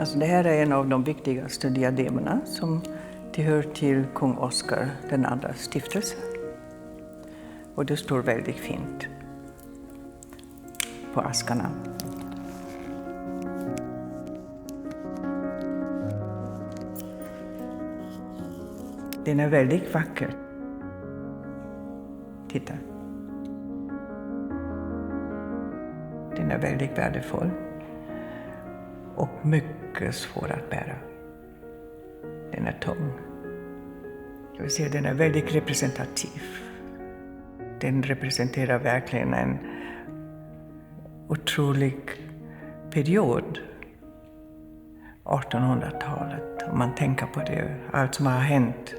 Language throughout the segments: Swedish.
Alltså det här är en av de viktigaste diademerna som tillhör till kung Oscar den andra stiftelse. Och det står väldigt fint på askarna. Den är väldigt vacker. Titta. Den är väldigt värdefull och mycket svår att bära. Den är tung. Jag vill säga, den är väldigt representativ. Den representerar verkligen en otrolig period. 1800-talet, om man tänker på det, allt som har hänt.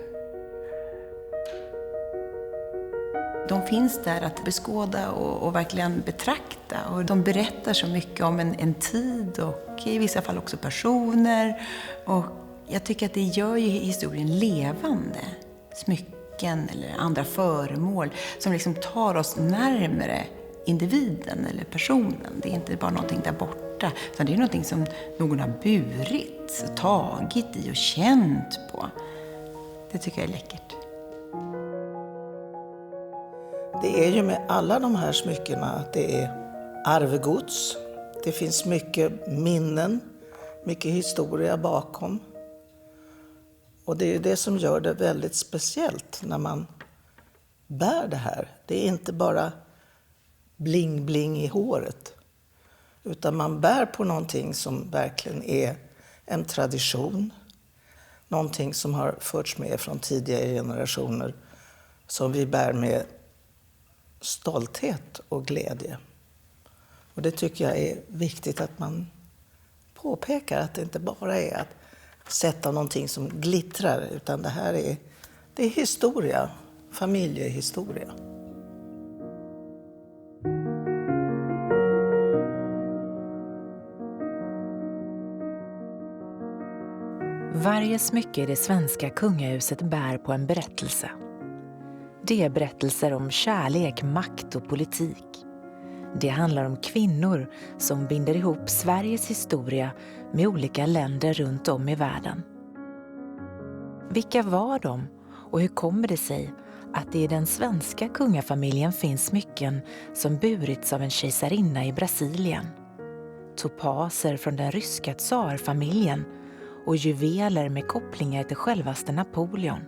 De finns där att beskåda och verkligen betrakta. Och de berättar så mycket om en tid och i vissa fall också personer. Och jag tycker att det gör ju historien levande. Smycken eller andra föremål som liksom tar oss närmare individen eller personen. Det är inte bara någonting där borta, utan det är någonting som någon har burit, tagit i och känt på. Det tycker jag är läckert. Det är ju med alla de här smyckena att det är arvegods. Det finns mycket minnen, mycket historia bakom. Och det är ju det som gör det väldigt speciellt när man bär det här. Det är inte bara bling-bling i håret. Utan man bär på någonting som verkligen är en tradition. Någonting som har förts med från tidigare generationer. Som vi bär med stolthet och glädje. Och det tycker jag är viktigt att man påpekar. Att det inte bara är att sätta någonting som glittrar. Utan det här det är historia. Familjehistoria. Varje smycke i det svenska kungahuset bär på en berättelse. Det är berättelser om kärlek, makt och politik. Det handlar om kvinnor som binder ihop Sveriges historia med olika länder runt om i världen. Vilka var de och hur kommer det sig att det i den svenska kungafamiljen finns smycken som burits av en kejsarinna i Brasilien? Topaser från den ryska tsarfamiljen och juveler med kopplingar till självaste Napoleon.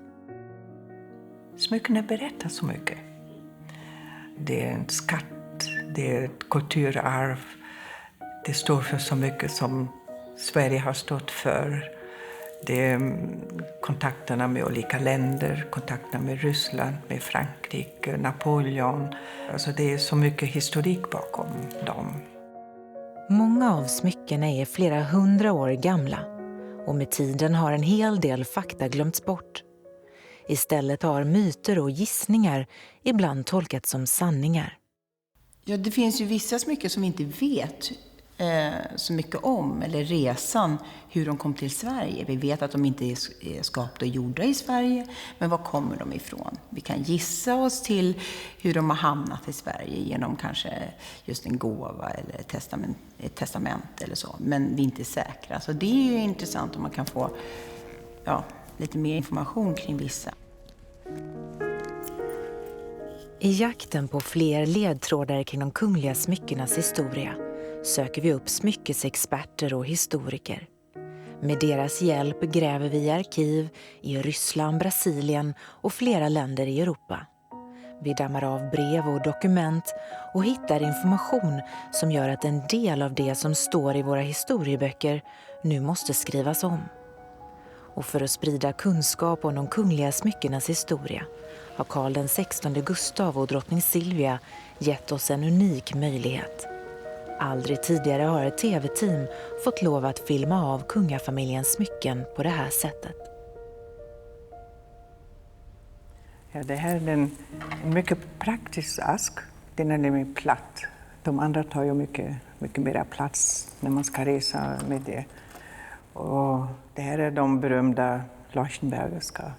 Smyckena berättar så mycket. Det är en skatt, det är ett kulturarv. Det står för så mycket som Sverige har stått för. Det är kontakterna med olika länder, kontakterna med Ryssland, med Frankrike, Napoleon. Alltså det är så mycket historik bakom dem. Många av smyckena är flera 100 år gamla och med tiden har en hel del fakta glömts bort. Istället har myter och gissningar ibland tolkats som sanningar. Ja, det finns ju vissa smycken som vi inte vet så mycket om, eller resan, hur de kom till Sverige. Vi vet att de inte är skapade och gjorda i Sverige, men var kommer de ifrån? Vi kan gissa oss till hur de har hamnat i Sverige genom kanske just en gåva eller ett testament eller så, men vi är inte säkra. Så det är ju intressant om man kan få lite mer information kring vissa. I jakten på fler ledtrådar kring de kungliga smyckenas historia söker vi upp smyckesexperter och historiker. Med deras hjälp gräver vi i arkiv i Ryssland, Brasilien och flera länder i Europa. Vi dammar av brev och dokument och hittar information som gör att en del av det som står i våra historieböcker nu måste skrivas om. Och för att sprida kunskap om de kungliga smyckenas historia har Karl XVI Gustav och drottning Silvia gett oss en unik möjlighet. Aldrig tidigare har ett tv-team fått lov att filma av kungafamiljens smycken på det här sättet. Ja, det här är en mycket praktisk ask. Den är nämligen platt. De andra tar ju mycket mer plats när man ska resa med det. Och det här är de berömda Leuchtenbergska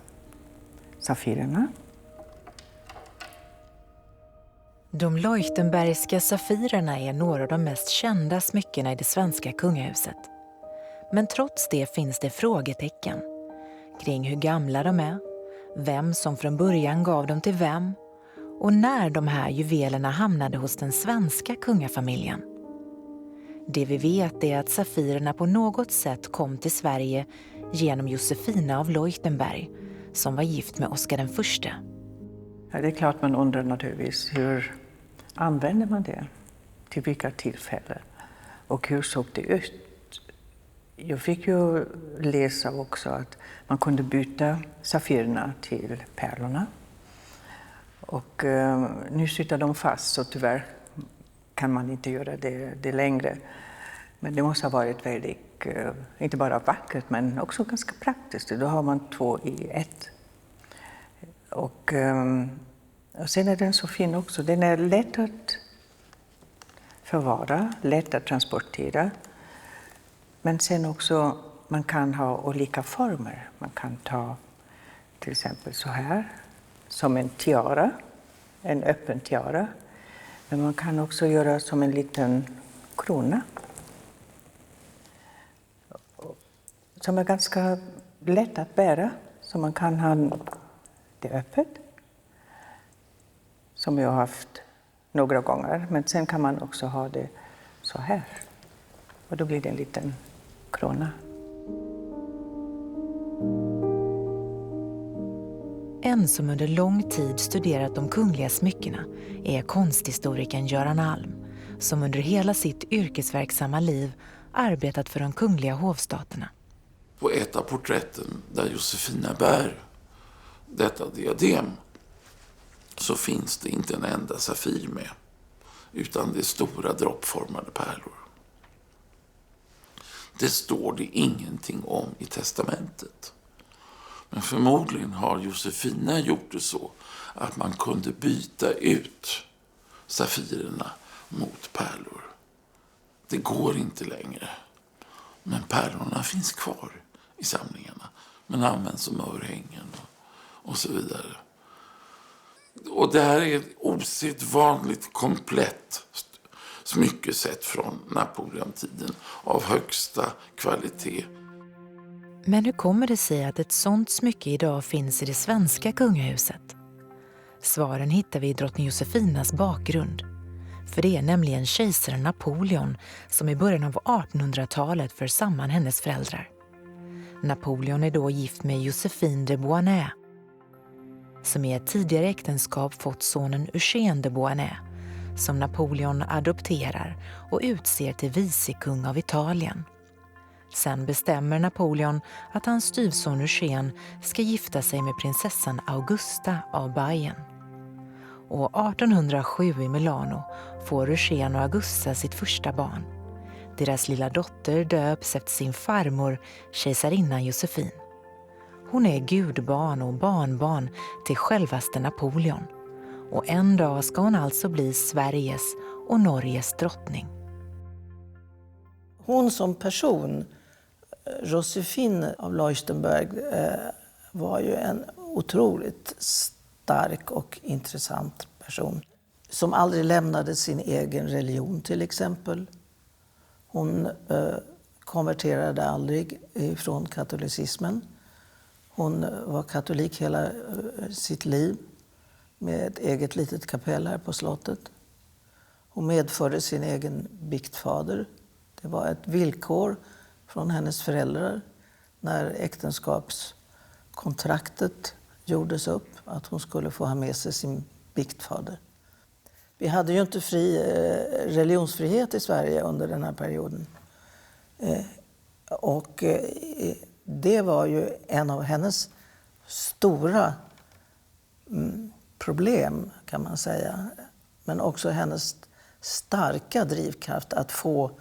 safirerna. De Leuchtenbergska safirerna är några av de mest kända smyckena i det svenska kungahuset. Men trots det finns det frågetecken kring hur gamla de är, vem som från början gav dem till vem och när de här juvelerna hamnade hos den svenska kungafamiljen. Det vi vet är att safirerna på något sätt kom till Sverige genom Josefina av Leuchtenberg, som var gift med Oscar den förste. Ja, det är klart man undrar naturligtvis, hur använder man det? Till vilka tillfällen? Och hur såg det ut? Jag fick ju läsa också att man kunde byta safirerna till pärlorna. Och nu sitter de fast, så tyvärr kan man inte göra det längre. Men det måste ha varit väldigt, inte bara vackert, men också ganska praktiskt. Då har man 2 i 1. Och sen är den så fin också. Den är lätt att förvara, lätt att transportera. Men sen också, man kan ha olika former. Man kan ta till exempel så här, som en tiara, en öppen tiara. Men man kan också göra som en liten krona. Som är ganska lätt att bära, så man kan ha det öppet. Som jag har haft några gånger, men sen kan man också ha det så här. Och då blir det en liten krona. En som under lång tid studerat de kungliga smyckena är konsthistorikern Göran Alm, som under hela sitt yrkesverksamma liv arbetat för de kungliga hovstaterna. På ett av porträtten där Josefina bär detta diadem så finns det inte en enda safir med, utan det är stora droppformade pärlor. Det står det ingenting om i testamentet. Men förmodligen har Josefina gjort det så att man kunde byta ut safirerna mot pärlor. Det går inte längre. Men pärlorna finns kvar i samlingarna. Men används som örhängen och så vidare. Och det här är ett osedvanligt komplett smyckesätt från Napoleontiden av högsta kvalitet. Men hur kommer det sig att ett sånt smycke idag finns i det svenska kungahuset? Svaren hittar vi i drottning Josefinas bakgrund. För det är nämligen kejsaren Napoleon som i början av 1800-talet för samman hennes föräldrar. Napoleon är då gift med Joséphine de Beauharnais, som i ett tidigare äktenskap fått sonen Eugène de Beauharnais, som Napoleon adopterar och utser till vicekung av Italien. Sen bestämmer Napoleon att hans styvson Eugène ska gifta sig med prinsessan Augusta av Bayern. Och 1807 i Milano får Eugène och Augusta sitt första barn. Deras lilla dotter döps efter sin farmor, kejsarinnan Josefine. Hon är gudbarn och barnbarn till självaste Napoleon. Och en dag ska hon alltså bli Sveriges och Norges drottning. Hon som person, Josefine av Leuchtenberg, var ju en otroligt stark och intressant person. Som aldrig lämnade sin egen religion till exempel. Hon konverterade aldrig från katolicismen. Hon var katolik hela sitt liv med ett eget litet kapell här på slottet. Hon medförde sin egen biktfader. Det var ett villkor från hennes föräldrar när äktenskapskontraktet gjordes upp att hon skulle få ha med sig sin biktfader. Vi hade ju inte religionsfrihet i Sverige under den här perioden. Och det var ju en av hennes stora problem, kan man säga. Men också hennes starka drivkraft att få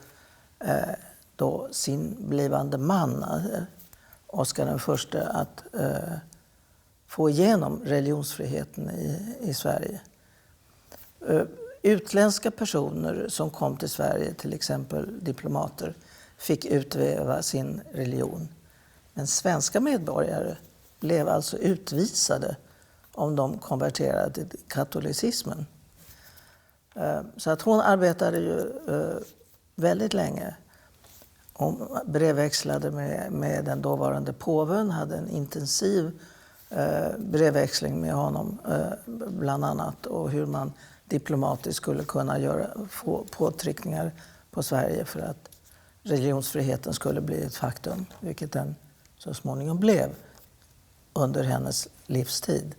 då sin blivande man, Oscar den förste, att få igenom religionsfriheten i Sverige. Utländska personer som kom till Sverige, till exempel diplomater, fick utöva sin religion. Men svenska medborgare blev alltså utvisade om de konverterade till katolicismen. Så att hon arbetade ju väldigt länge. hon brevväxlade med den dåvarande påven, hade en intensiv brevväxling med honom bland annat, och hur man diplomatiskt skulle kunna få påtryckningar på Sverige för att religionsfriheten skulle bli ett faktum, vilket den så småningom blev under hennes livstid,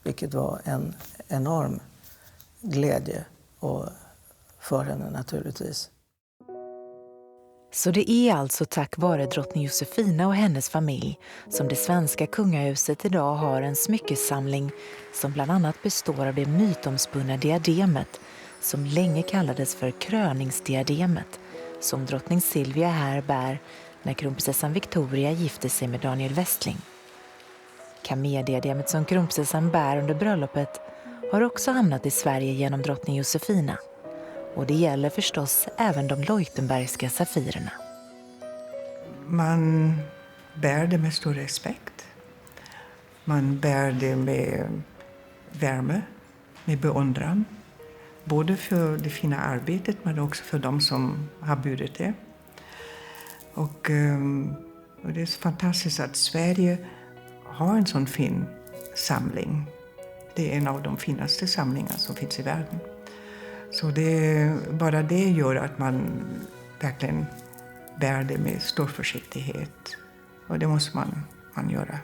vilket var en enorm glädje och för henne naturligtvis. Så det är alltså tack vare drottning Josefina och hennes familj som det svenska kungahuset idag har en smyckesamling som bland annat består av det mytomspunna diademet som länge kallades för kröningsdiademet, som drottning Silvia här bär när kronprinsessan Victoria gifte sig med Daniel Westling. Kamediademet som kronprinsessan bär under bröllopet har också hamnat i Sverige genom drottning Josefina. Och det gäller förstås även de Leuchtenbergska safirerna. Man bär det med stor respekt. Man bär det med värme, med beundran. Både för det fina arbetet men också för de som har burit det. Och det är så fantastiskt att Sverige har en sån fin samling. Det är en av de finaste samlingar som finns i världen. Så bara det gör att man verkligen bär det med stor försiktighet. Och det måste man göra.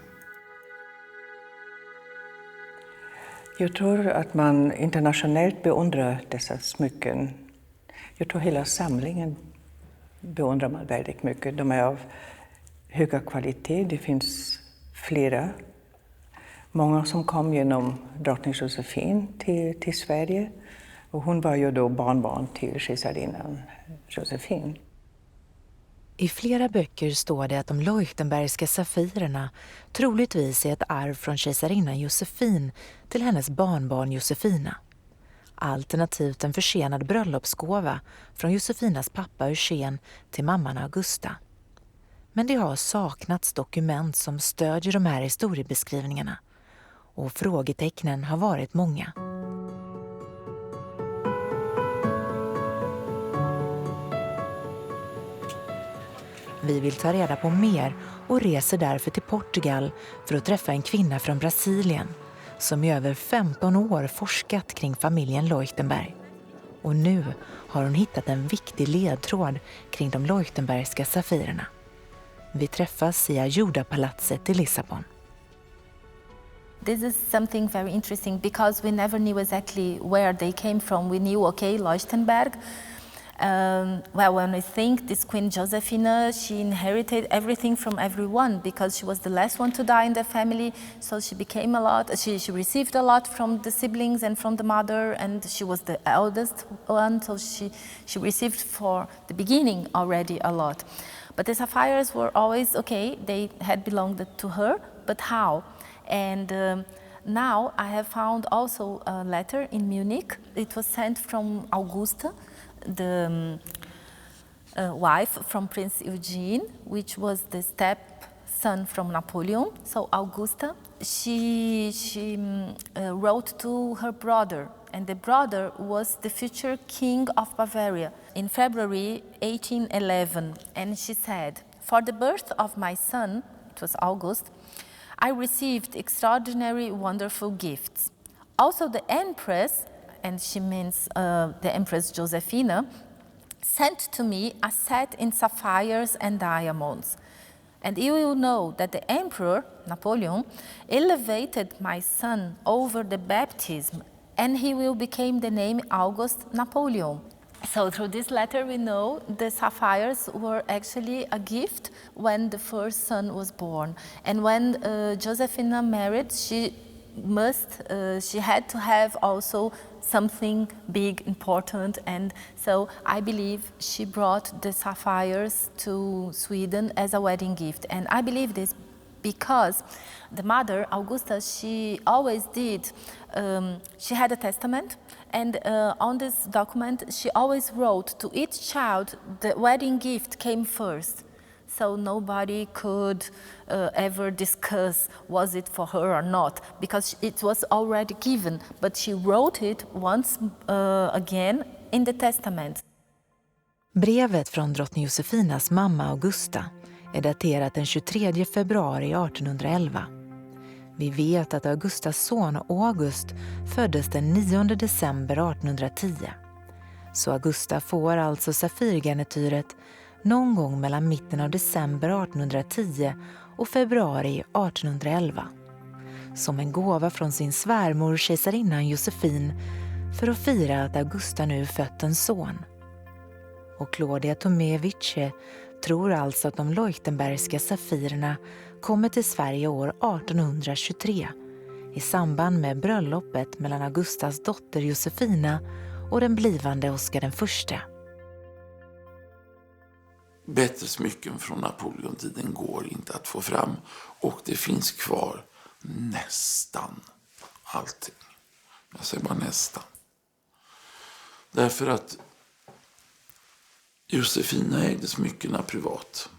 Jag tror att man internationellt beundrar dessa smycken. Jag tror hela samlingen beundrar man väldigt mycket. De är av höga kvalitet. Det finns flera. Många som kom genom drottning Josefin till Sverige. Och hon var ju då barnbarn till kejsarinnan Josefin. I flera böcker står det att de Leuchtenbergska safirerna troligtvis är ett arv från kejsarinnan Josefin till hennes barnbarn Josefina. Alternativt en försenad bröllopsgåva från Josefinas pappa Eugen till mamman Augusta. Men det har saknats dokument som stödjer de här historiebeskrivningarna. Och frågetecknen har varit många. Vi vill ta reda på mer och reser därför till Portugal för att träffa en kvinna från Brasilien som i över 15 år forskat kring familjen Leuchtenberg. Och nu har hon hittat en viktig ledtråd kring de Leuchtenbergska safirerna. Vi träffas i Ajuda-palatset i Lissabon. This is something very interesting because we never knew exactly where they came from. We knew, okay, Leuchtenberg. Well, when we think this Queen Josephina, she inherited everything from everyone because she was the last one to die in the family. So she became a lot, she received a lot from the siblings and from the mother, and she was the eldest one, so she received for the beginning already a lot. But the sapphires were always, okay, they had belonged to her, but how? And now I have found also a letter in Munich. It was sent from Augusta, the wife from Prince Eugene, which was the stepson from Napoleon. So Augusta, she wrote to her brother, and the brother was the future king of Bavaria in February 1811. And she said, "For the birth of my son," it was August, "I received extraordinary, wonderful gifts. Also the Empress," and she means the Empress Josephina, "sent to me a set in sapphires and diamonds. And you will know that the Emperor, Napoleon, elevated my son over the baptism, and he will become the name August Napoleon." So through this letter we know the sapphires were actually a gift when the first son was born. And when Josephina married, she had to have also something big, important, and so I believe she brought the sapphires to Sweden as a wedding gift. And I believe this because the mother, Augusta, she always did, she had a testament, and on this document she always wrote to each child the wedding gift came first. So nobody could ever discuss was it for her or not, because it was already given, but she wrote it once again in the testament. Brevet från drottning Josefinas mamma Augusta är daterat den 23 februari 1811. Vi vet att Augustas son August föddes den 9 december 1810. Så Augusta får alltså safirgarnityret någon gång mellan mitten av december 1810 och februari 1811. Som en gåva från sin svärmor kejsarinnan Josefin för att fira att Augusta nu fött en son. Och Claudia Tomé Wiche tror alltså att de Leuchtenbergska safirerna kommer till Sverige år 1823 i samband med bröllopet mellan Augustas dotter Josefina och den blivande Oscar den förste. Bättre smycken från Napoleontiden går inte att få fram, och det finns kvar nästan allting. Jag säger bara nästan. Därför att Josefina ägde smyckena privat.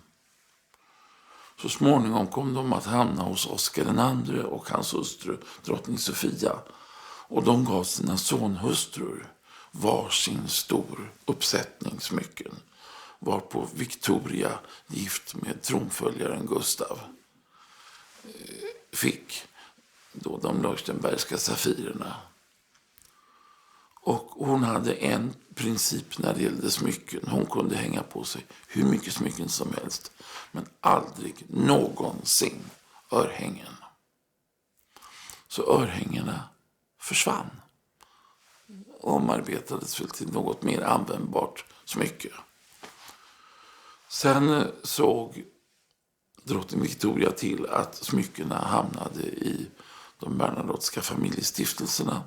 Så småningom kom de att hamna hos Oscar den andre och hans hustru, drottning Sofia. Och de gav sina sonhustrur varsin stor uppsättning smycken, varpå Victoria, gift med tronföljaren Gustav, fick då de Leuchtenbergska safirerna. Och hon hade en princip när det gällde smycken. Hon kunde hänga på sig hur mycket smycken som helst, men aldrig någonsin örhängen. Så örhängena försvann. Omarbetades väl till något mer användbart smycke. Sen såg drottning Victoria till att smyckena hamnade i de Bernadotteska familjestiftelserna.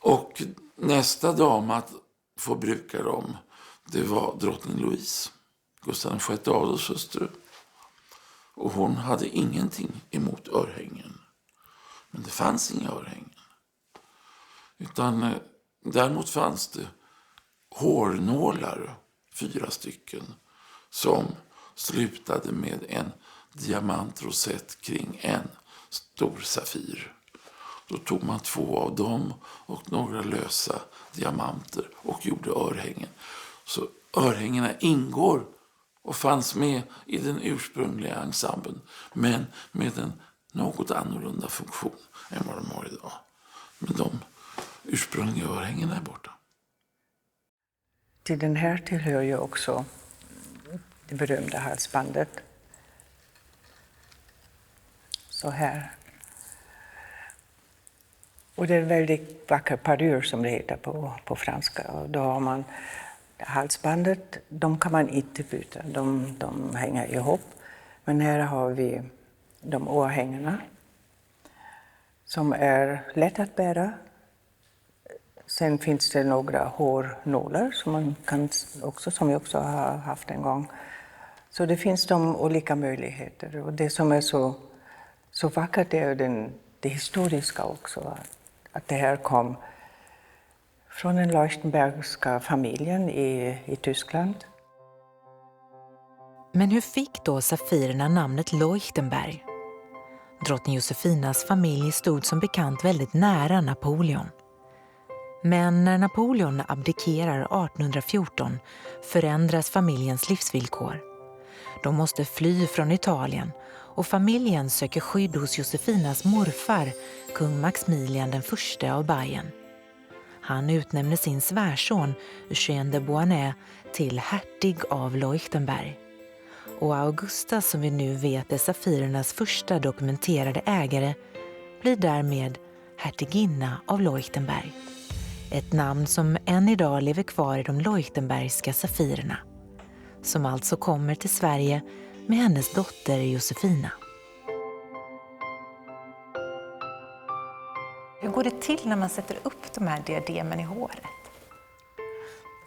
Och nästa dam att få bruka dem, det var drottning Louise, Gustav VI Adolfs hustru. Och hon hade ingenting emot örhängen. Men det fanns inga örhängen. Utan däremot fanns det hårnålar, 4 stycken, som slutade med en diamantrosett kring en stor safir. Då tog man 2 av dem och några lösa diamanter och gjorde örhängen. Så örhängena ingår och fanns med i den ursprungliga ensemblen, men med en något annorlunda funktion än vad de har idag. Men de ursprungliga örhängena är borta. Till den här tillhör ju också det berömda halsbandet. Så här. Och det är en väldigt vacker parure som det heter på franska. Och då har man halsbandet, de kan man inte byta, de hänger ihop. Men här har vi de örhängena som är lätt att bära. Sen finns det några hårnålar som man kan också, som vi också har haft en gång. Så det finns de olika möjligheter. Och det som är så vackert är det historiska också. Att det här kom från den Leuchtenbergska familjen i Tyskland. Men hur fick då safirerna namnet Leuchtenberg? Drottning Josefinas familj stod som bekant väldigt nära Napoleon. Men när Napoleon abdikerar 1814 förändras familjens livsvillkor. De måste fly från Italien och familjen söker skydd hos Josefinas morfar, kung Maximilian den förste av Bayern. Han utnämner sin svärson, Eugène de Beauharnais, till hertig av Leuchtenberg. Och Augusta, som vi nu vet är safirernas första dokumenterade ägare, blir därmed hertiginna av Leuchtenberg. Ett namn som än idag lever kvar i de Leuchtenbergska safirerna, som alltså kommer till Sverige med hennes dotter Josefina. Hur går det till när man sätter upp de här diademen i håret?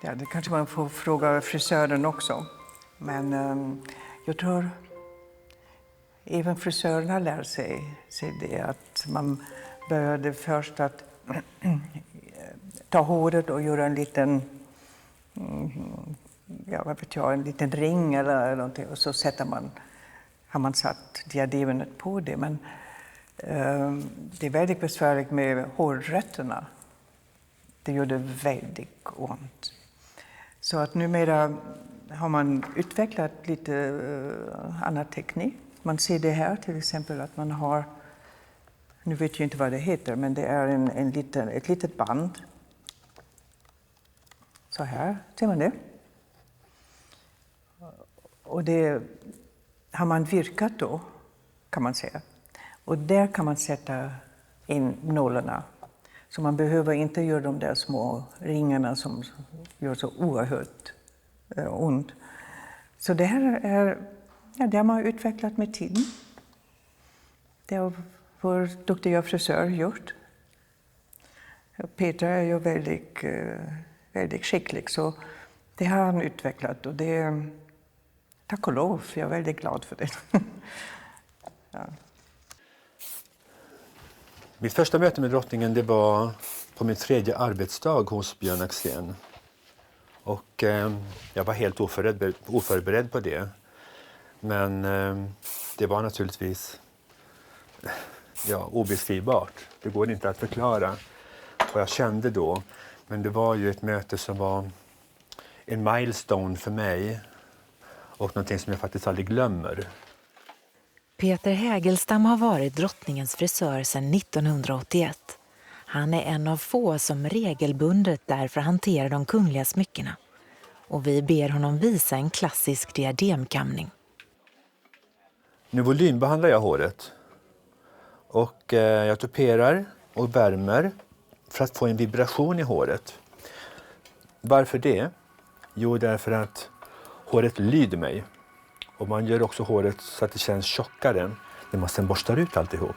Ja, det kanske man får fråga frisören också. Men jag tror även frisörerna lär sig det, att man började först att ta håret och göra en liten, en liten ring eller någonting, och så har man satt diademet på det. Men det är väldigt besvärligt med hårrötterna. Det gjorde väldigt ont. Så att numera har man utvecklat lite annan teknik. Man ser det här till exempel att man har, nu vet jag inte vad det heter, men det är ett litet band. Så här, ser man det? Och det har man virkat då, kan man säga. Och där kan man sätta in nålarna. Så man behöver inte göra de där små ringarna som gör så oerhört ont. Så det här det har man utvecklat med tiden. Det har vår duktiga frisör gjort. Peter är ju väldigt skicklig, så det har han utvecklat. Och det, tack och lov, jag är väldigt glad för det. Ja. Mitt första möte med drottningen, det var på min 3:e arbetsdag hos Björn Axén. Och jag var helt oförberedd på det. Men det var naturligtvis obeskrivbart. Det går inte att förklara vad jag kände då. Men det var ju ett möte som var en milestone för mig. Och någonting som jag faktiskt aldrig glömmer. Peter Hägelstam har varit drottningens frisör sedan 1981. Han är en av få som regelbundet därför hanterar de kungliga smyckena. Och vi ber honom visa en klassisk diademkamning. Nu volymbehandlar jag håret. Och jag tuperar och värmer för att få en vibration i håret. Varför det? Jo, därför att håret lyder mig. Och man gör också håret så att det känns tjockare när man sen borstar ut alltihop.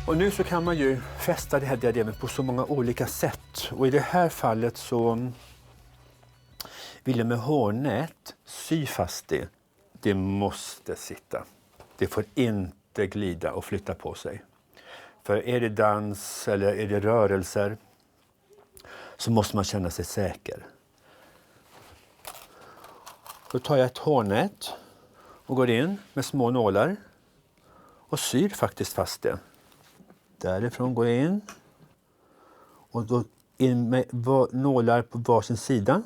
Och nu så kan man ju fästa det här diademet på så många olika sätt. Och i det här fallet så vill jag med hårnät sy fast det. Det måste sitta. Det får inte glida och flytta på sig. För är det dans eller är det rörelser så måste man känna sig säker. Då tar jag ett hårnät och går in med små nålar och syr faktiskt fast det. Därifrån går jag in och då in med nålar på varsin sida.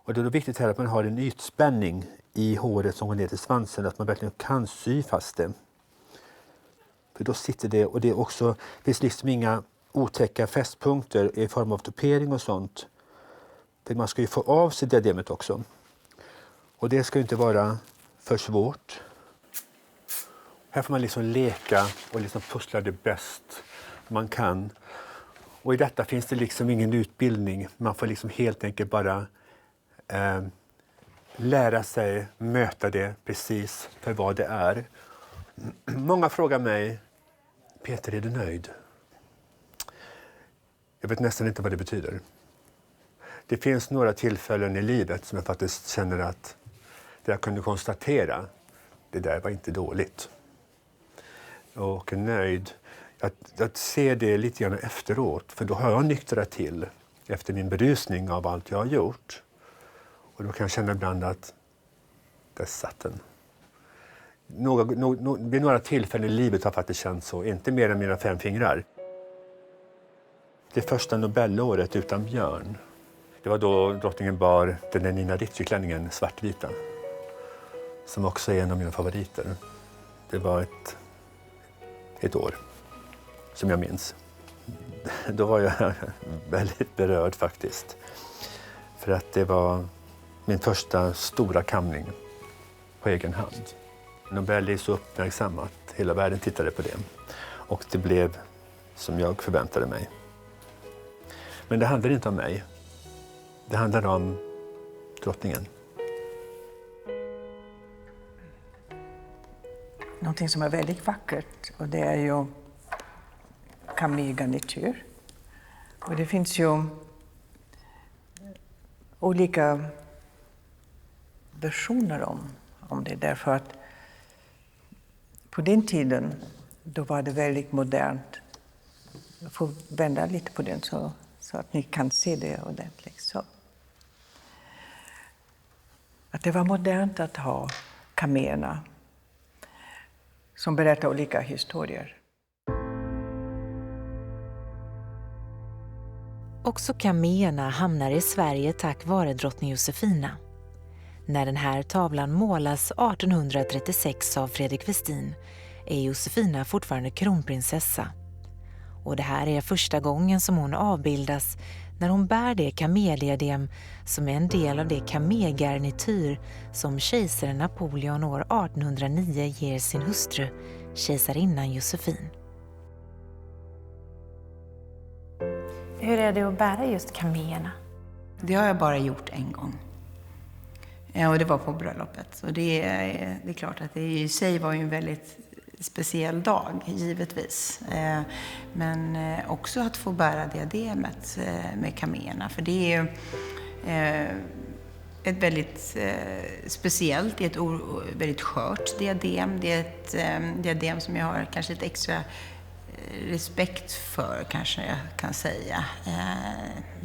Och det är då viktigt här att man har en ytspänning i håret som går ner till svansen, att man verkligen kan sy fast det. För då sitter det, och det är också, det finns liksom inga otäcka fästpunkter i form av tupering och sånt. För man ska ju få av sig diademet också. Och det ska ju inte vara för svårt. Här får man liksom leka och liksom pussla det bäst man kan. Och i detta finns det liksom ingen utbildning. Man får liksom helt enkelt bara lära sig möta det precis för vad det är. Många frågar mig, Peter, är du nöjd? Jag vet nästan inte vad det betyder. Det finns några tillfällen i livet som jag faktiskt känner att jag kunde konstatera, det där var inte dåligt. Och nöjd, att se det lite grann efteråt, för då har jag nyktrat till efter min berusning av allt jag har gjort. Och då kan jag känna ibland att där satt den. Vid några tillfällen i livet har faktiskt känt så, inte mer än mina 5 fingrar. Det första Nobelåret utan Björn. Det var då drottningen bar den där Nina Ricci-klänningen, svartvita. Som också är en av mina favoriter. Det var ett år som jag minns. Då var jag väldigt berörd faktiskt. För att det var min första stora kamning på egen hand. Nobel är så uppmärksammat, hela världen tittade på det. Och det blev som jag förväntade mig. Men det handlar inte om mig. Det handlar om drottningen. Någonting som är väldigt vackert, och det är ju kamilgarnityr. Och det finns ju olika versioner om det, därför att på den tiden då var det väldigt modernt. Jag får vända lite på den så så att ni kan se det ordentligt. Så. Att det var modernt att ha kamelerna som berättar olika historier. Också kamelerna hamnar i Sverige tack vare drottning Josefina. När den här tavlan målas 1836 av Fredrik Westin är Josefina fortfarande kronprinsessa. Och det här är första gången som hon avbildas när hon bär det kameldiadem som är en del av det kamelgarnityr som kejsaren Napoleon år 1809 ger sin hustru, kejsarinnan Josefin. Hur är det att bära just kamelerna? Det har jag bara gjort en gång. Och det var på bröllopet. Och det är klart att det i sig var ju en väldigt speciell dag, givetvis. Men också att få bära diademet med kamelerna. För det är ett väldigt speciellt, det är ett väldigt skört diadem. Det är ett diadem som jag har kanske ett extra respekt för, kanske jag kan säga.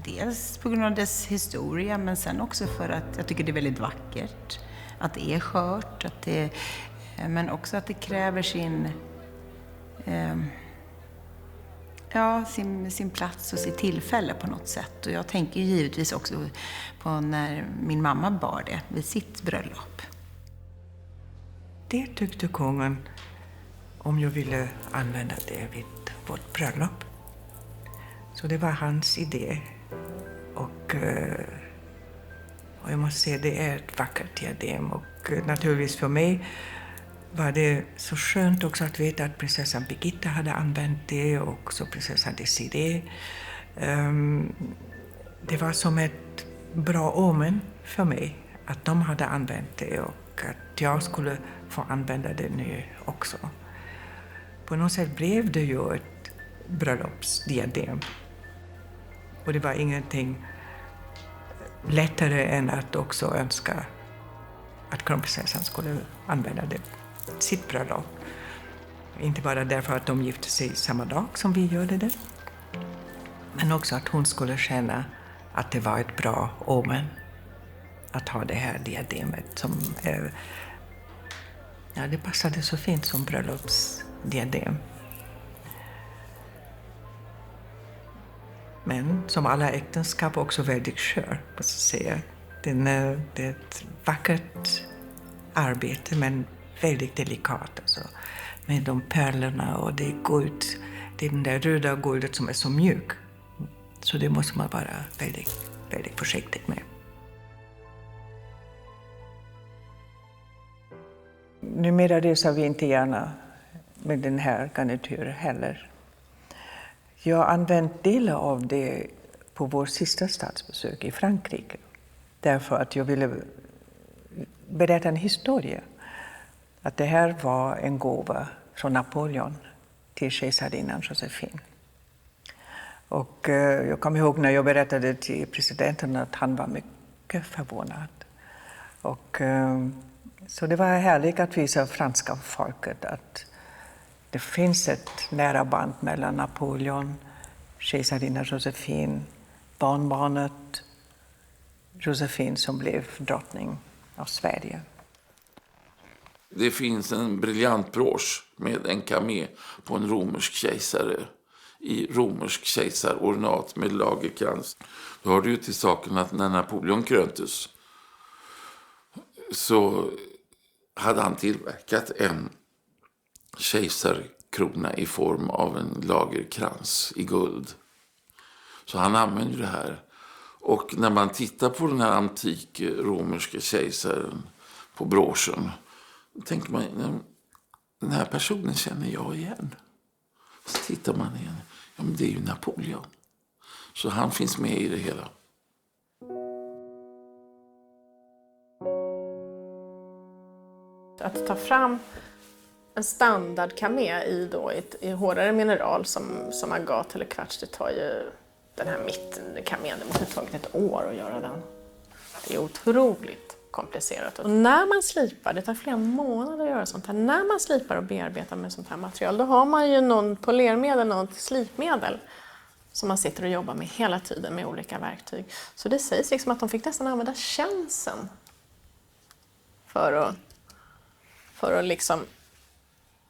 Dels på grund av dess historia, men sen också för att jag tycker det är väldigt vackert. Att det är skört, men också att det kräver sin plats och sitt tillfälle på något sätt. Och jag tänker givetvis också på när min mamma bar det vid sitt bröllop. Det tyckte kungen om jag ville använda det vid vårt bröllop. Så det var hans idé. Och jag måste säga, det är ett vackert diadem. Och naturligtvis för mig var det så skönt också att veta att prinsessan Birgitta hade använt det och också prinsessan Desirée. Det var som ett bra omen för mig att de hade använt det och att jag skulle få använda det nu också. På något sätt blev det ju ett bröllopsdiadem. Och det var ingenting lättare än att också önska att kronprinsessan skulle använda det sitt bröllop. Inte bara därför att de gifte sig samma dag som vi gjorde det, men också att hon skulle känna att det var ett bra omen att ha det här diademet som det passade så fint som bröllopsdiadem. Men som alla äktenskap också väldigt skör, på så säga. Det är ett vackert arbete, men väldigt delikat. Alltså. Med de pärlorna och det guld. Det är den där röda guldet som är så mjuk. Så det måste man vara väldigt, väldigt försiktig med. Numera reser vi inte gärna med den här garnityren heller. Jag har använt delar av det på vår sista statsbesök i Frankrike. Därför att jag ville berätta en historia. Att det här var en gåva från Napoleon till kejsarinnan Josefin. Och jag kommer ihåg när jag berättade till presidenten att han var mycket förvånad. Och så det var härligt att visa franska folket att det finns ett nära band mellan Napoleon, kejsarinnan Josefin, barnbarnet Josefin som blev drottning av Sverige. Det finns en briljant brosch med en kamé på en romersk kejsare i romersk kejsarornat med lagerkrans. Då har du ju till saken att när Napoleon kröntes så hade han tillverkat en kejsarkrona i form av en lagerkrans i guld. Så han använde det här. Och när man tittar på den här antik romerska kejsaren på broschen, då tänker man, den här personen känner jag igen. Så tittar man igen, ja men det är ju Napoleon. Så han finns med i det hela. Att ta fram en standardkamé i hårdare mineral som agat eller kvarts, det tar ju den här mittenkamén, det måste ha tagit ett år att göra den. Det är otroligt komplicerat. Och när man slipar, det tar flera månader att göra sånt här, när man slipar och bearbetar med sånt här material, då har man ju någon polermedel, något slipmedel som man sitter och jobbar med hela tiden med olika verktyg. Så det sägs liksom att de fick nästan använda känseln för att liksom,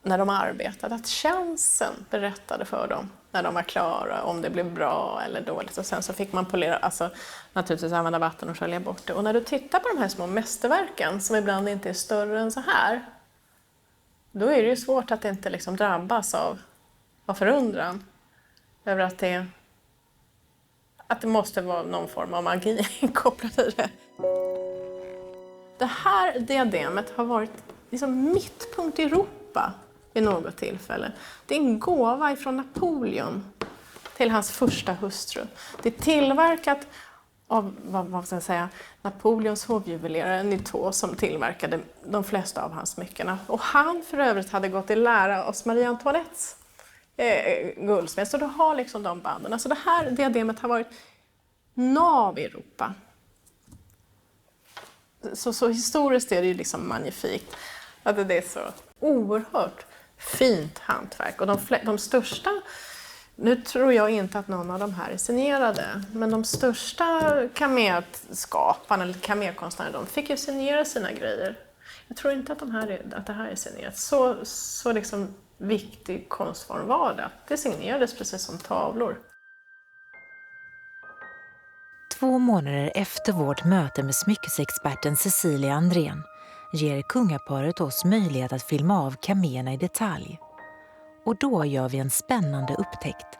när de arbetade, att känseln berättade för dem när de var klara, om det blev bra eller dåligt. Och sen så fick man polera, alltså naturligtvis använda vatten och skölja bort det. Och när du tittar på de här små mästerverken, som ibland inte är större än så här, då är det ju svårt att inte liksom drabbas av förundran över att det måste vara någon form av magi kopplad i det. Det här diademet har varit liksom mittpunkt i Europa vid något tillfälle. Det är en gåva ifrån Napoleon till hans första hustru. Det är tillverkat av vad ska jag säga, Napoleons hovjuvelerare Nitaux, som tillverkade de flesta av hans smyckena. Och han för övrigt hade gått i lära hos Marie Antoinettes guldsmed. Så du har liksom de banden. Alltså det här diademet har varit nav i Europa. Så historiskt är det ju liksom magnifikt. Att det är så oerhört fint hantverk. Och de största, nu tror jag inte att någon av de här är signerade, men de största kamelskaparna eller kamelkonstnärerna, de fick ju signera sina grejer. Jag tror inte att det här är signerat. Så liksom viktig konstform var det. Det signerades precis som tavlor. 2 månader efter vårt möte med smyckesexperten Cecilia Andrén ger kungaparet oss möjlighet att filma av kaméerna i detalj. Och då gör vi en spännande upptäckt.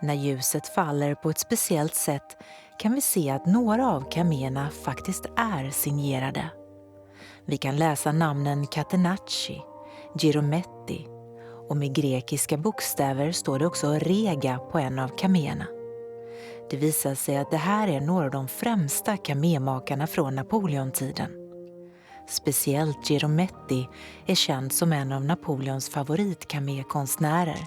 När ljuset faller på ett speciellt sätt kan vi se att några av kaméerna faktiskt är signerade. Vi kan läsa namnen Catenacci, Girometti och med grekiska bokstäver står det också Rega på en av kaméerna. Det visar sig att det här är några av de främsta kamémakarna från Napoleontiden. Speciellt Girometti är känd som en av Napoleons favoritkamékonstnärer.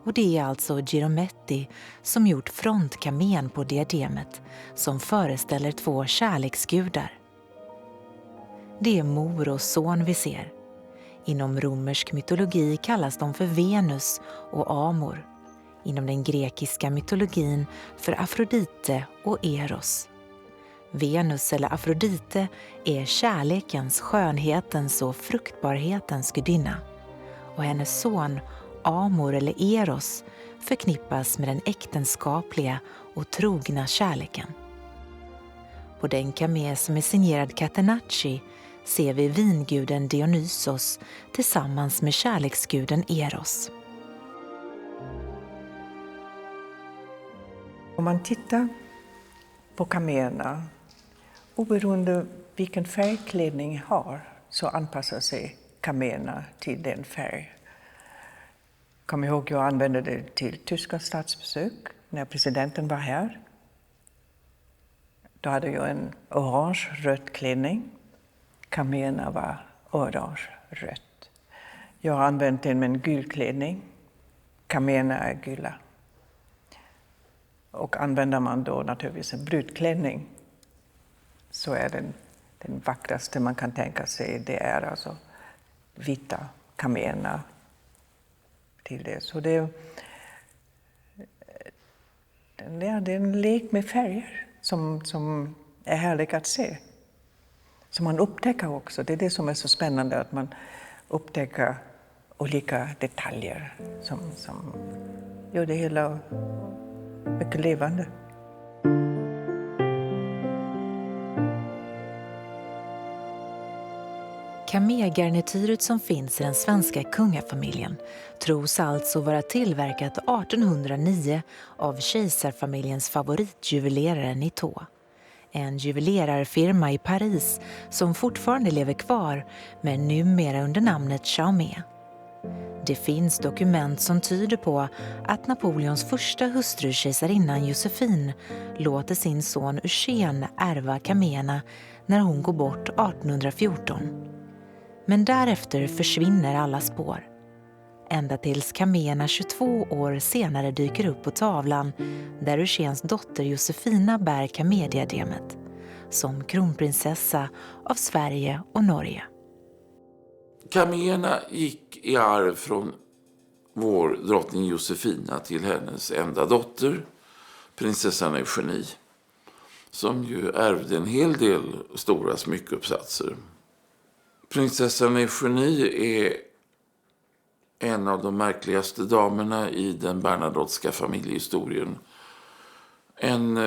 Och det är alltså Girometti som gjort frontkamén på diademet som föreställer 2 kärleksgudar. Det är mor och son vi ser. Inom romersk mytologi kallas de för Venus och Amor. Inom den grekiska mytologin för Afrodite och Eros. Venus eller Afrodite är kärlekens, skönhetens och fruktbarhetens gudinna. Och hennes son Amor eller Eros förknippas med den äktenskapliga och trogna kärleken. På den kamé som är signerad Catenacci ser vi vinguden Dionysos tillsammans med kärleksguden Eros. Om man tittar på kaméerna, oberoende vilken färgklädning har, så anpassar sig kaméerna till den färg. Kom ihåg, jag använde det till tyska statsbesök när presidenten var här. Då hade jag en orange-röd klänning. Kaméerna var orange-rött. Jag har använt den med en gul klänning. Kaméerna är gula. Och använder man då naturligtvis en brudklänning så är den vackraste man kan tänka sig. Det är alltså vita kaméerna till det. Så det är en lek med färger som är härlig att se. Som man upptäcker också. Det är det som är så spännande, att man upptäcker olika detaljer som gör det hela mycket levande. Kamégarnityret som finns i den svenska kungafamiljen tros alltså vara tillverkat 1809 av kejsarfamiljens favoritjuvelerare Nitaux. En juvelerarfirma i Paris som fortfarande lever kvar men numera under namnet Chaumet. Det finns dokument som tyder på att Napoleons första hustru, kejsarinnan Josefine, låter sin son Eugène ärva kaméerna när hon går bort 1814. Men därefter försvinner alla spår. Ända tills kaméerna 22 år senare dyker upp på tavlan där Eugènes dotter Josefina bär kamédiademet som kronprinsessa av Sverige och Norge. Kaméerna gick i arv från vår drottning Josefina till hennes enda dotter, prinsessan Eugenie, som ju ärvde en hel del stora smyckeuppsatser. Prinsessan Eugenie är en av de märkligaste damerna i den Bernadotteska familjehistorien. En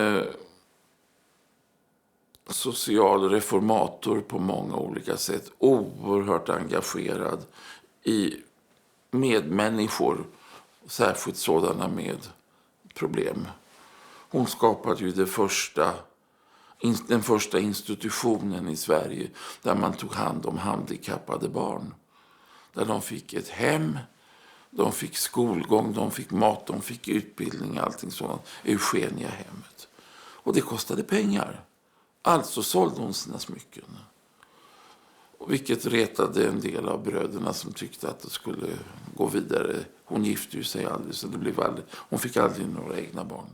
social reformator på många olika sätt. Oerhört engagerad i medmänniskor, särskilt sådana med problem. Hon skapade ju den första institutionen i Sverige där man tog hand om handikappade barn. Där de fick ett hem, de fick skolgång, de fick mat, de fick utbildning, allting sådant. Eugenia-hemmet. Och det kostade pengar. Alltså sålde hon sina smycken. Vilket retade en del av bröderna som tyckte att det skulle gå vidare. Hon gifte ju sig aldrig, så hon fick aldrig några egna barn.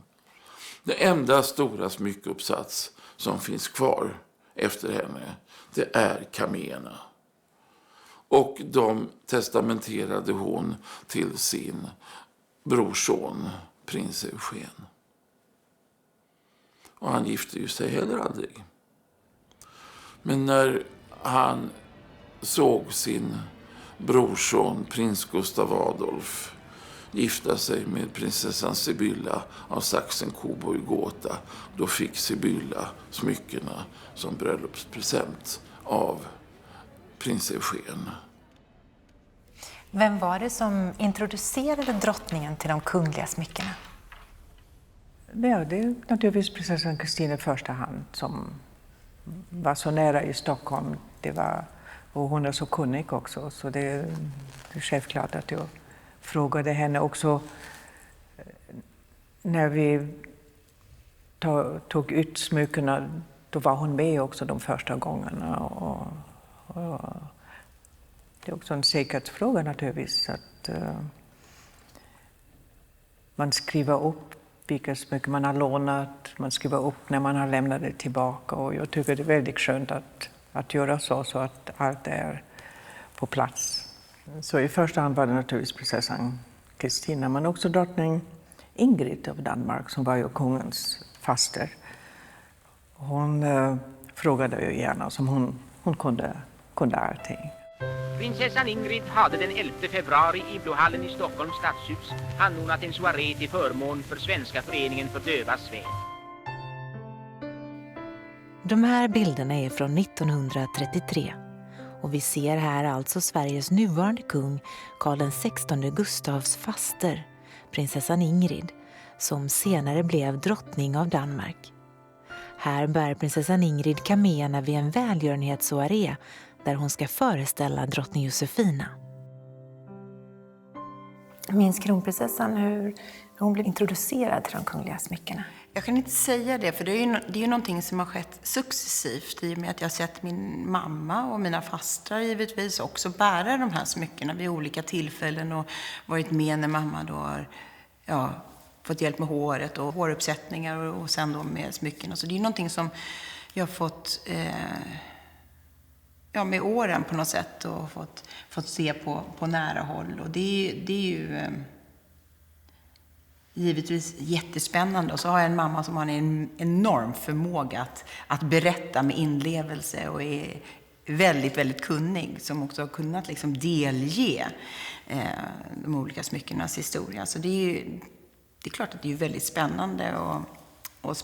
Det enda stora smyckeuppsats som finns kvar efter henne, det är kaméerna. Och de testamenterade hon till sin brorson, prins Eugen. Och han gifte ju sig heller aldrig. Men när han såg sin brorson, prins Gustav Adolf, gifta sig med prinsessan Sibylla av Sachsen-Coburg-Gotha, då fick Sibylla smyckena som bröllopspresent av prins Eugen. Vem var det som introducerade drottningen till de kungliga smyckena? Ja, det är naturligtvis prinsessan Kristina i första hand som var så nära i Stockholm. Och hon är så kunnig också, så det är självklart att jag frågade henne också när vi tog ut smyckena. Då var hon med också de första gångerna. Och det är också en säkerhetsfråga naturligtvis att man skriver upp vilka smycken man har lånat, man skriver upp när man har lämnat det tillbaka, och jag tycker det är väldigt skönt att göra så att allt är på plats. Så i första hand var det naturligtvis prinsessan Kristina, men också drottning Ingrid av Danmark som var ju kungens faster. Hon frågade ju gärna som hon kunde allting. Prinsessan Ingrid hade den 11 februari i Blåhallen i Stockholms stadshus anordnat en soaré till förmån för Svenska föreningen för dövas väl. De här bilderna är från 1933 och vi ser här alltså Sveriges nuvarande kung Karl XVI Gustavs faster, prinsessan Ingrid, som senare blev drottning av Danmark. Här bär prinsessan Ingrid kaméerna vid en välgörenhetssoaré där hon ska föreställa drottning Josefina. Minns kronprinsessan hur hon blev introducerad till de kungliga smyckena? Jag kan inte säga det, för det är ju någonting som har skett successivt i och med att jag har sett min mamma och mina fastrar givetvis också bära de här smyckena vid olika tillfällen och varit med när mamma då har fått hjälp med håret och håruppsättningar och sen då med smyckena. Så det är ju någonting som jag har fått med åren på något sätt och fått se på nära håll. Och det är ju givetvis jättespännande. Och så har jag en mamma som har en enorm förmåga att berätta med inlevelse och är väldigt, väldigt kunnig. Som också har kunnat liksom delge de olika smyckenas historia. Så det är klart att det är väldigt spännande och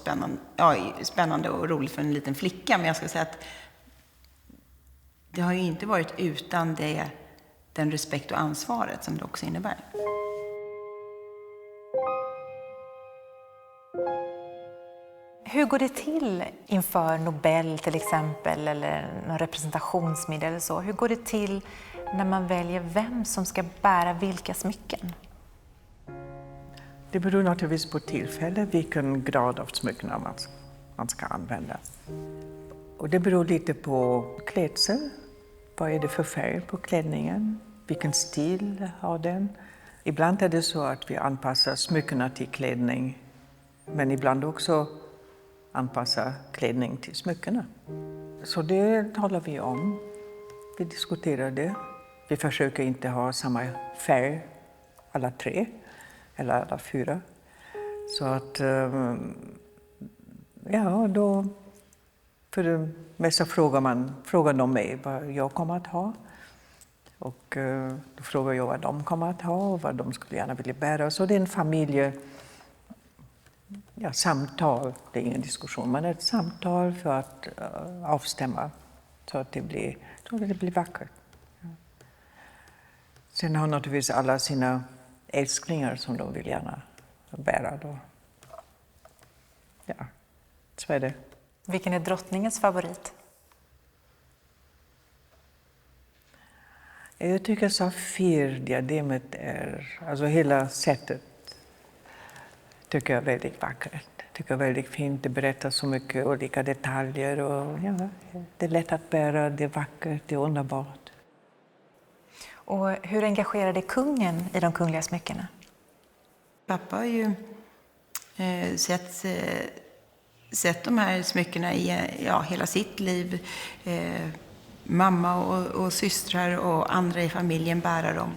spännande och roligt för en liten flicka. Men jag ska säga att det har ju inte varit utan den respekt och ansvaret som det också innebär. Hur går det till inför Nobel till exempel eller någon representationsmiddag eller så? Hur går det till när man väljer vem som ska bära vilka smycken? Det beror naturligtvis på tillfälle vilken grad av smycken man ska använda. Och det beror lite på klädsel. Vad är det för färg på klänningen? Vilken stil har den? Ibland är det så att vi anpassar smyckena till klänning, men ibland också anpassar klänning till smyckena. Så det talar vi om. Vi diskuterar det. Vi försöker inte ha samma färg alla 3 eller alla 4. Så att, ja, då för det mesta frågar de mig vad jag kommer att ha. Och då frågar jag vad de kommer att ha och vad de skulle gärna vilja bära. Så det är en samtal, det är ingen diskussion, men ett samtal för att avstämma så att det blir vackert. Ja. Sen har naturligtvis alla sina älsklingar som de vill gärna bära då. Ja, så är det. Vilken är drottningens favorit? Jag tycker Safir-diademet alltså hela sättet tycker jag är väldigt vackert. Tycker jag är väldigt fint, det berättar så mycket olika detaljer och ja, det är lätt att bära, det är vackert, det är underbart. Och hur engagerade kungen i de kungliga smyckena? Pappa har ju sett de här smyckena i hela sitt liv. Mamma och systrar och andra i familjen bära dem.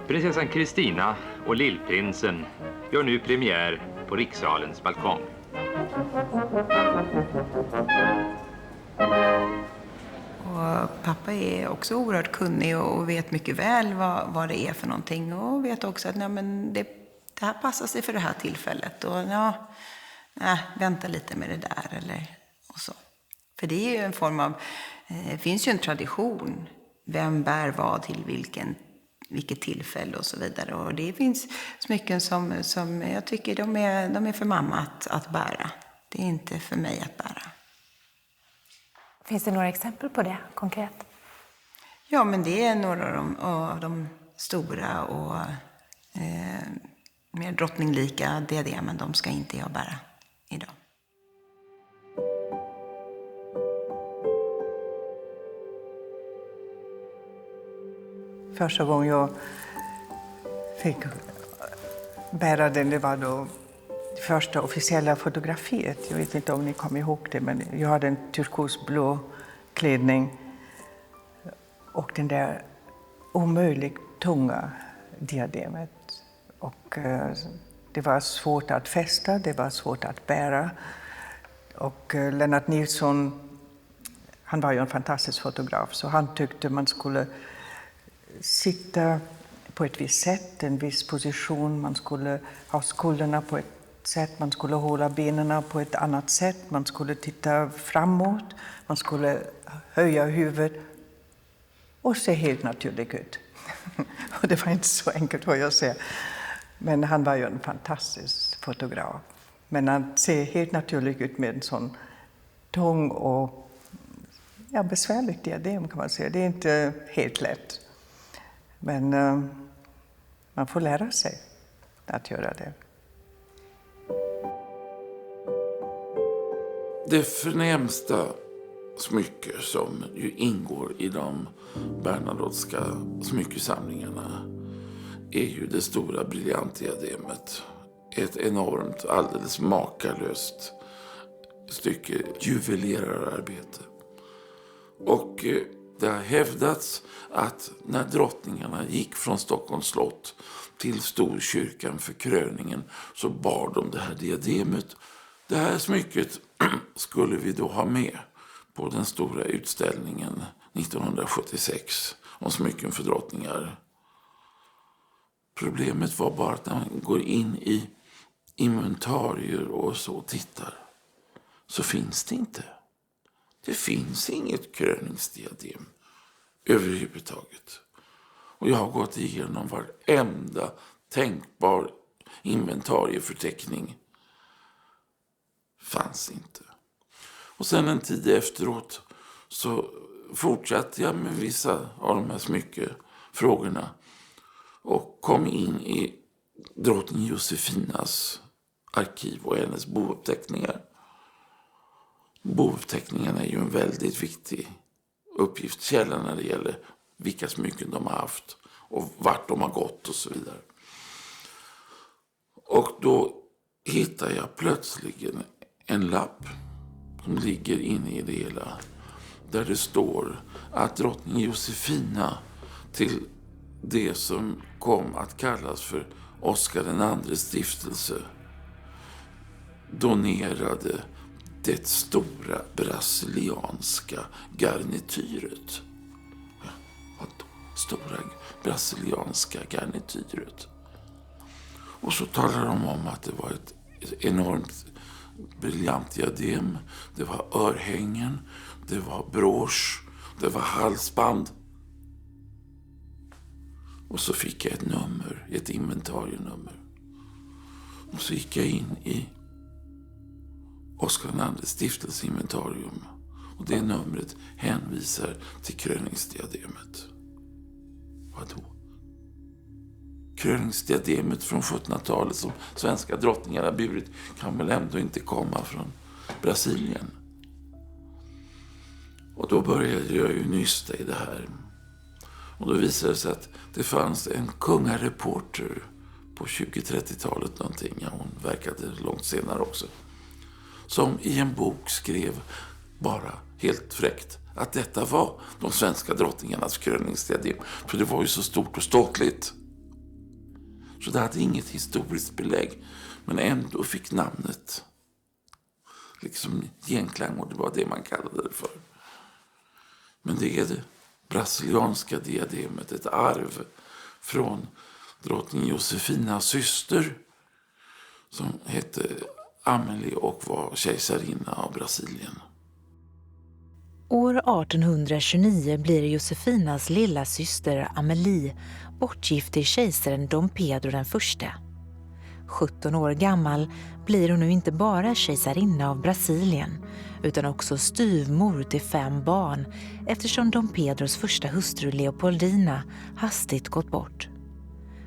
Prinsessan Kristina och lillprinsen gör nu premiär på rikssalens balkong. Och pappa är också oerhört kunnig och vet mycket väl vad det är för någonting. Och vet också att det här passar sig för det här tillfället. Och vänta lite med det där och så. För det är ju en form av, det finns ju en tradition. Vem bär vad till vilket tillfälle och så vidare. Och det finns smycken som jag tycker de är för mamma att bära. Det är inte för mig att bära. Finns det några exempel på det konkret? Ja, men det är några av de stora och mer drottninglika diademen. De ska inte jag bära idag. Första gången jag fick bära den, det var då det första officiella fotografiet. Jag vet inte om ni kommer ihåg det, men jag hade en turkosblå klänning och den där omöjligt tunga diademet. Och det var svårt att fästa, det var svårt att bära. Och Lennart Nilsson, han var ju en fantastisk fotograf, så han tyckte man skulle sitta på ett visst sätt, en viss position. Man skulle ha skulderna på ett sätt, man skulle hålla benen på ett annat sätt. Man skulle titta framåt, man skulle höja huvudet och se helt naturlig ut. Och det var inte så enkelt vad jag säger. Men han var ju en fantastisk fotograf. Men han ser helt naturlig ut med en sån tung och besvärlig diadem kan man säga. Det är inte helt lätt. Men man får lära sig att göra det. Det förnämsta smycke som ju ingår i de Bernadotteska smyckesamlingarna är ju det stora briljantdiademet. Ett enormt, alldeles makalöst stycke juvelerararbete. Och det har hävdats att när drottningarna gick från Stockholms slott till Storkyrkan för kröningen så bar de det här diademet. Det här smycket skulle vi då ha med på den stora utställningen 1976 om smycken för drottningar. Problemet var bara att när man går in i inventarier och så tittar så finns det inte. Det finns inget kröningsdiadem överhuvudtaget. Och jag har gått igenom varenda tänkbar inventarieförteckning. Fanns inte. Och sen en tid efteråt så fortsatte jag med vissa av de här smyckefrågorna och kom in i drottning Josefinas arkiv och hennes bouppteckningar. Bouppteckningarna är ju en väldigt viktig uppgiftskälla när det gäller vilka smycken de har haft och vart de har gått och så vidare. Och då hittar jag plötsligt en lapp som ligger inne i det hela där det står att drottning Josefina till det som kom att kallas för Oscar IIs stiftelse donerade det stora brasilianska garnityret. Vadå? Stora brasilianska garnityret. Och så talar de om att det var ett enormt briljant diadem. Det var örhängen, det var brosch, det var halsband. Och så fick jag ett nummer, ett inventarienummer. Och så gick jag in i Oscar IIs stiftelseinventarium. Och det numret hänvisar till kröningsdiademet. Vadå? Kröningsdiademet från 1700-talet som svenska drottningar har burit kan väl ändå inte komma från Brasilien. Och då började jag ju nysta i det här. Och då visade det sig att det fanns en kungareporter på 20-30-talet någonting. Ja, hon verkade långt senare också. Som i en bok skrev bara helt fräckt att detta var de svenska drottningarnas kröningsdiadem. För det var ju så stort och ståtligt. Så det hade inget historiskt belägg. Men ändå fick namnet liksom genklang, och det var det man kallade det för. Men det är det brasilianska diademet, ett arv från drottning Josefinas syster som hette Amélie och var kejsarinna av Brasilien. År 1829 blir Josefinas lilla syster Amélie bortgift till kejsaren Dom Pedro den förste. 17 år gammal blir hon nu inte bara kejsarinna av Brasilien utan också styvmor till 5 barn eftersom Dom Pedros första hustru Leopoldina hastigt gått bort.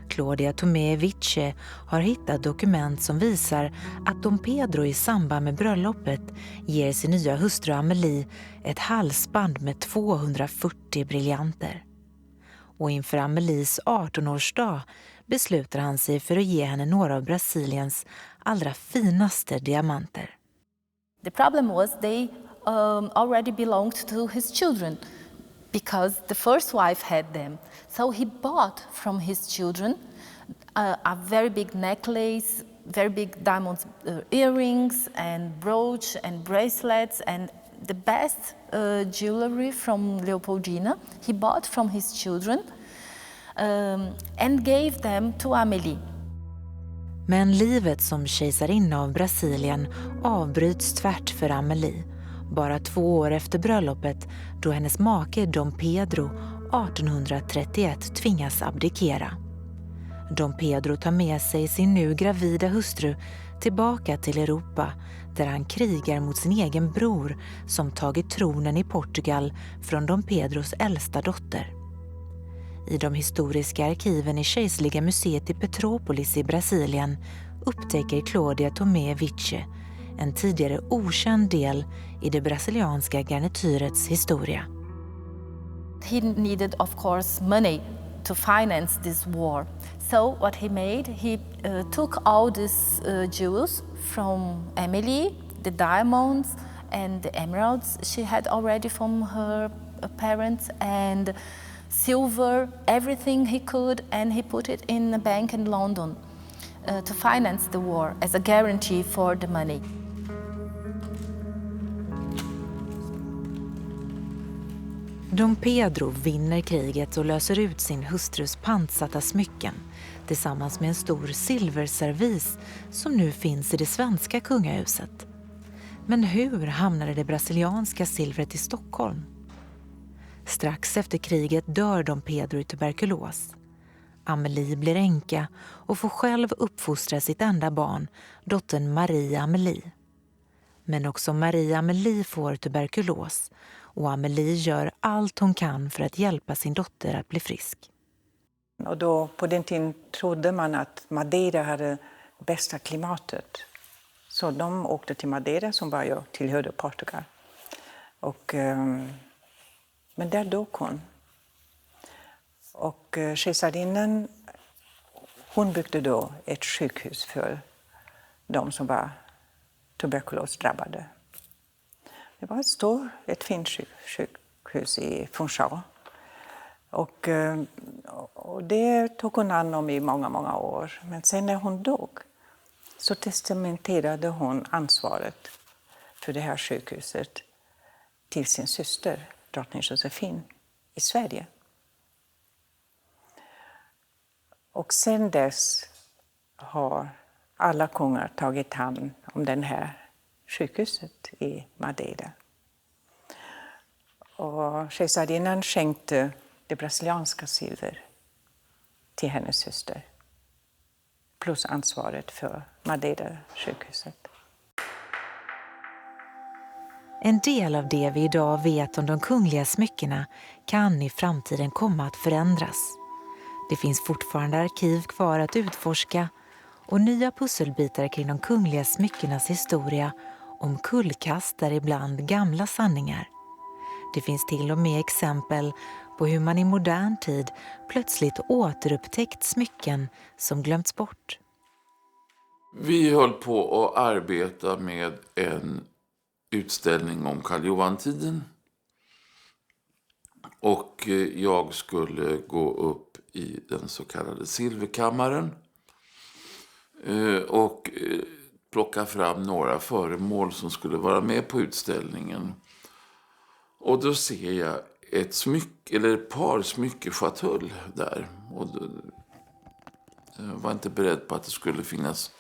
Claudia Tomé Vice har hittat dokument som visar att Dom Pedro i samband med bröllopet ger sin nya hustru Amélie ett halsband med 240 briljanter. Och inför Amélies 18-årsdag beslutar han sig för att ge henne några av Brasiliens allra finaste diamanter. The problem was they already belonged to his children because the first wife had them. So he bought from his children a very big necklace, very big diamond earrings and brooch and bracelets and the best jewelry from Leopoldina. He bought from his children and gave them to Amélie. Men livet som kejsarinna av Brasilien avbryts tvärt för Amélie. Bara 2 år efter bröllopet då hennes make Dom Pedro 1831 tvingas abdikera. Dom Pedro tar med sig sin nu gravida hustru tillbaka till Europa där han krigar mot sin egen bror som tagit tronen i Portugal från Dom Pedros äldsta dotter. I de historiska arkiven i Kejserliga museet i Petrópolis i Brasilien upptäcker Claudia Tomé Vice en tidigare okänd del i det brasilianska garnityrets historia. He needed, of course, money to finance this war. So what he made, he took all these jewels from Amélie, the diamonds and the emeralds she had already from her parents, and silver, everything he could, and he put it in a bank in London to finance the war as a guarantee for the money. Dom Pedro vinner kriget och löser ut sin hustrus pantsatta smycken tillsammans med en stor silverservis som nu finns i det svenska kungahuset. Men hur hamnade det brasilianska silvret i Stockholm? Strax efter kriget dör Dom Pedro i tuberkulos. Amélie blir änka och får själv uppfostra sitt enda barn, dottern Marie Amélie. Men också Marie Amélie får tuberkulos och Amélie gör allt hon kan för att hjälpa sin dotter att bli frisk. Och då, på den tiden trodde man att Madeira hade bästa klimatet. Så de åkte till Madeira som var ju tillhörde Portugal. Men där dog hon. Och kejsarinnan, hon byggde då ett sjukhus för de som var tuberkulosdrabbade. Det var ett fint sjukhus i Funchal. Och det tog hon hand om i många, många år. Men sen när hon dog så testamenterade hon ansvaret för det här sjukhuset till sin syster, drottning Josefine, i Sverige. Och sen dess har alla kungar tagit hand om det här sjukhuset i Madeira. Och kejsarinnan skänkte det brasilianska silver till hennes syster. Plus ansvaret för Madeira-sjukhuset. En del av det vi idag vet om de kungliga smyckena kan i framtiden komma att förändras. Det finns fortfarande arkiv kvar att utforska och nya pusselbitar kring de kungliga smyckenas historia omkullkastar ibland gamla sanningar. Det finns till och med exempel på hur man i modern tid plötsligt återupptäckt smycken som glömts bort. Vi höll på att arbeta med en utställning om Karl Johan-tiden. Och jag skulle gå upp i den så kallade silverkammaren och plocka fram några föremål som skulle vara med på utställningen. Och då ser jag ett par smyckeskatull där. Och jag var inte beredd på att det skulle finnas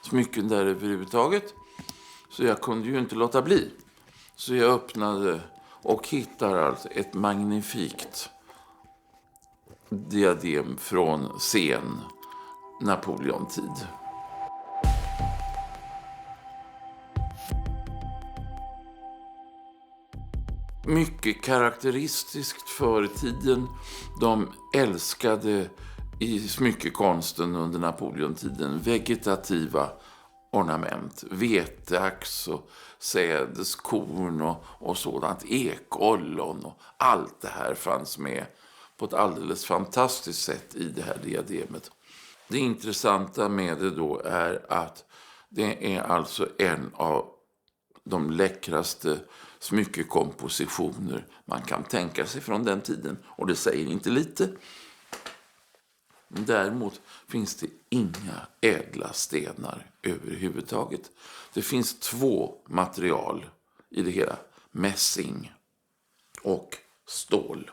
smycken där överhuvudtaget. Så jag kunde ju inte låta bli. Så jag öppnade och hittar alltså ett magnifikt diadem från sen Napoleontid. Mycket karaktäristiskt för tiden. De älskade i smyckekonsten under Napoleontiden vegetativa ornament. Veteax och sädeskorn och sådant. Ekollon och allt det här fanns med på ett alldeles fantastiskt sätt i det här diademet. Det intressanta med det då är att det är alltså en av de läckraste smyckekompositioner man kan tänka sig från den tiden. Och det säger inte lite. Däremot finns det inga ädla stenar överhuvudtaget. Det finns 2 material i det hela. Mässing och stål.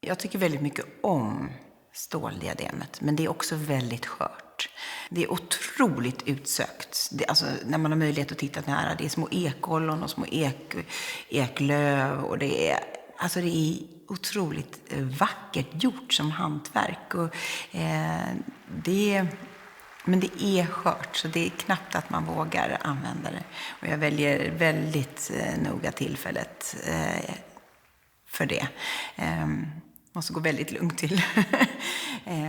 Jag tycker väldigt mycket om ståldiademet, men det är också väldigt skört. Det är otroligt utsökt. Alltså, när man har möjlighet att titta nära, det är små ekollon och små eklöv och det är otroligt vackert gjort som hantverk. Och, men det är skört, så det är knappt att man vågar använda det. Och jag väljer väldigt noga tillfället för det. Måste gå väldigt lugnt till.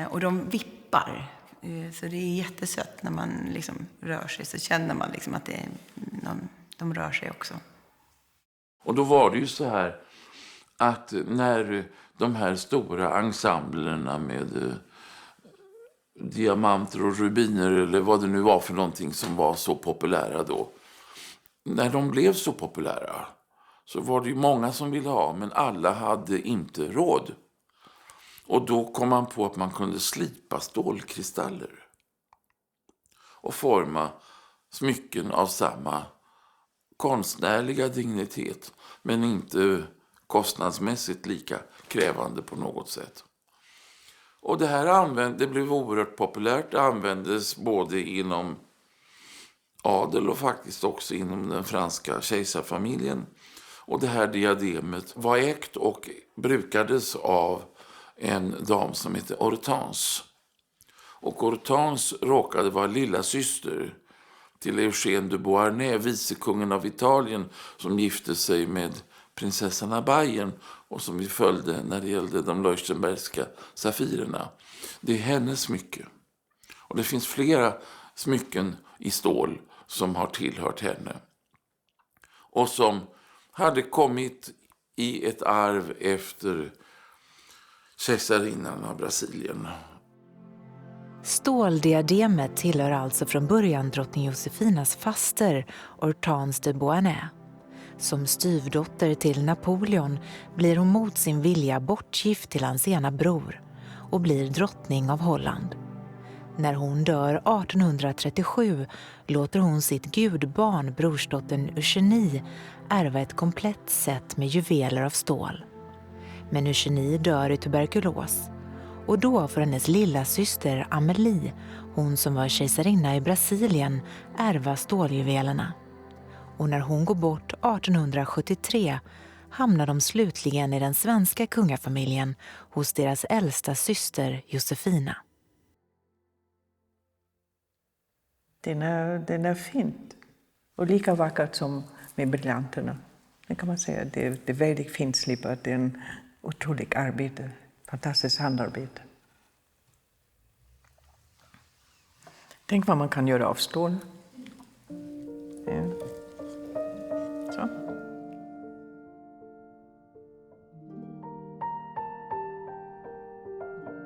Och de vippar. Så det är jättesött när man liksom rör sig. Så känner man liksom att de rör sig också. Och då var det ju så här att när de här stora ensemblerna med diamanter och rubiner eller vad det nu var för någonting som var så populära då. När de blev så populära så var det ju många som ville ha, men alla hade inte råd. Och då kom man på att man kunde slipa stålkristaller och forma smycken av samma konstnärliga dignitet, men inte kostnadsmässigt lika krävande på något sätt. Och det här det blev oerhört populärt. Det användes både inom adel och faktiskt också inom den franska kejsarfamiljen. Och det här diademet var ägt och brukades av en dam som heter Hortense. Och Hortense råkade vara lilla syster till Eugène de Beauharnais, vicekungen av Italien, som gifte sig med prinsessan av Bayern och som vi följde när det gällde de Leuchtenbergska safirerna. Det är hennes smycke. Och det finns flera smycken i stål som har tillhört henne. Och som hade kommit i ett arv efter kejsarinnan av Brasilien. Ståldiademet tillhör alltså från början drottning Josefinas faster Hortense de Beauharnais. Som styvdotter till Napoleon blir hon mot sin vilja bortgift till hans ena bror och blir drottning av Holland. När hon dör 1837 låter hon sitt gudbarn, brorsdottern Eugenie, ärva ett komplett set med juveler av stål. Men Eugenie dör i tuberkulos och då får hennes lilla syster Amélie, hon som var kejsarinna i Brasilien, ärva ståljuvelerna. Och när hon går bort 1873 hamnar de slutligen i den svenska kungafamiljen hos deras äldsta syster Josefina. Den är fint och lika vackert som med briljanterna. Det kan man säga. Det är väldigt fint slipat. Det är en otroligt arbete. Fantastiskt handarbete. Tänk vad man kan göra av stål. Så.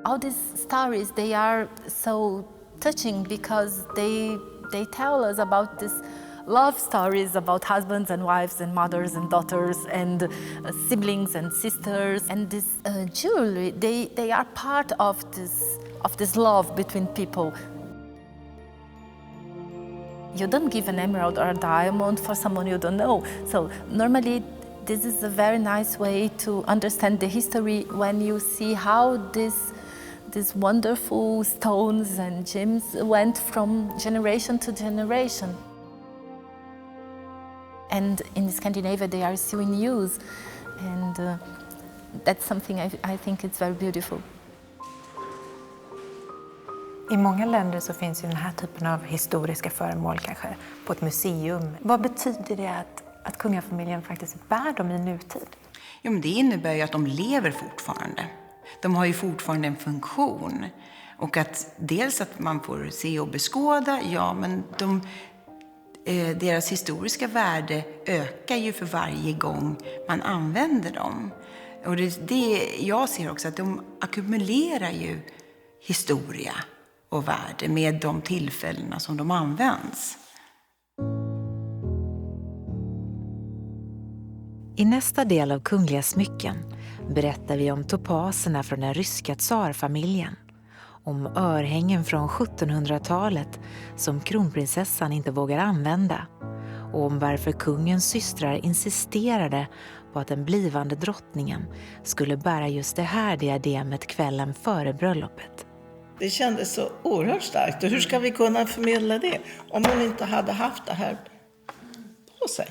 All these stories, they are so touching because they tell us about this love stories about husbands and wives and mothers and daughters and siblings and sisters, and this jewelry, they are part of this love between people. You don't give an emerald or a diamond for someone you don't know. So normally this is a very nice way to understand the history when you see how these wonderful stones and gems went from generation to generation. And in Scandinavia they are still in use, and that's something I think it's very beautiful. I många länder så finns ju den här typen av historiska föremål kanske på ett museum. Vad betyder det att kungafamiljen faktiskt bär dem i nutid? Ja, men det innebär ju att de lever fortfarande. De har ju fortfarande en funktion. Och att dels att man får se och beskåda, ja, men deras historiska värde ökar ju för varje gång man använder dem. Och jag ser också att de ackumulerar ju historia och värde med de tillfällena som de används. I nästa del av Kungliga smycken berättar vi om topaserna från den ryska tsarfamiljen, om örhängen från 1700-talet som kronprinsessan inte vågar använda och om varför kungens systrar insisterade på att den blivande drottningen skulle bära just det här diademet kvällen före bröllopet. Det kändes så oerhört starkt. Och hur ska vi kunna förmedla det om hon inte hade haft det här på sig?